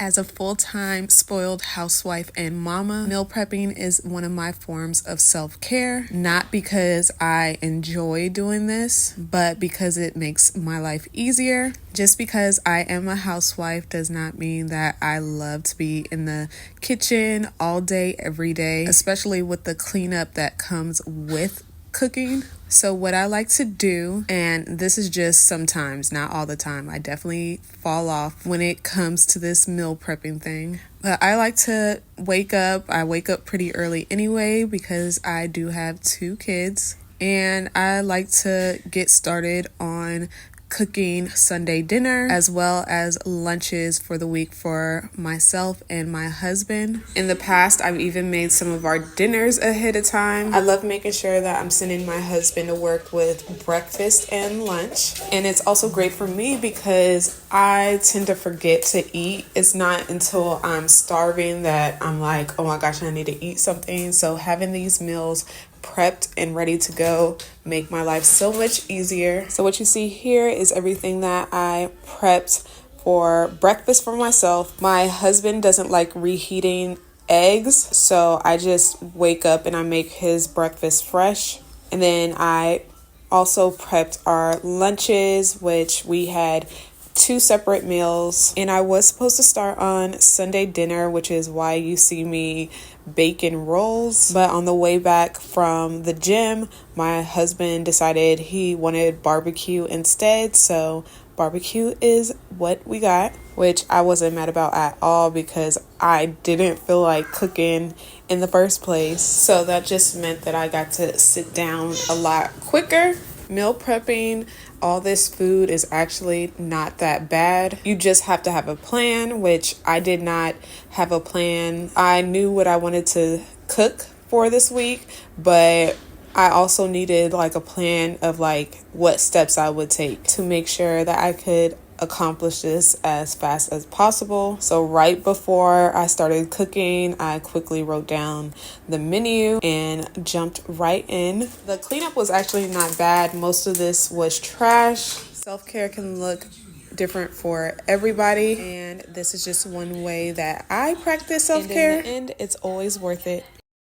As a full-time spoiled housewife and mama, meal prepping is one of my forms of self-care, not because I enjoy doing this, but because it makes my life easier. Just because I am a housewife does not mean that I love to be in the kitchen all day, every day, especially with the cleanup that comes with cooking. So what I like to do, and this is just sometimes, not all the time, I definitely fall off when it comes to this meal prepping thing. But I like to wake up. I wake up pretty early anyway because I do have 2 kids. And I like to get started on cooking Sunday dinner as well as lunches for the week for myself and my husband. In the past, I've even made some of our dinners ahead of time. I love making sure that I'm sending my husband to work with breakfast and lunch. And it's also great for me because I tend to forget to eat. It's not until I'm starving that I'm like, oh my gosh, I need to eat something. So having these meals prepped and ready to go make my life so much easier. So what you see here is everything that I prepped for breakfast for myself. My husband doesn't like reheating eggs, so I just wake up and I make his breakfast fresh. And then I also prepped our lunches, which we had 2 separate meals, and I was supposed to start on Sunday dinner, which is why you see me baking rolls. But on the way back from the gym, my husband decided he wanted barbecue instead, so barbecue is what we got, which I wasn't mad about at all because I didn't feel like cooking in the first place. So that just meant that I got to sit down a lot quicker. Meal prepping all this food is actually not that bad. You just have to have a plan, which I did not have a plan. I knew what I wanted to cook for this week, but I also needed like a plan of like what steps I would take to make sure that I could accomplish this as fast as possible. So right before I started cooking, I quickly wrote down the menu and jumped right in. The cleanup was actually not bad. Most of this was trash. Self-care can look different for everybody, and this is just one way that I practice self-care. In the end, it's always worth it.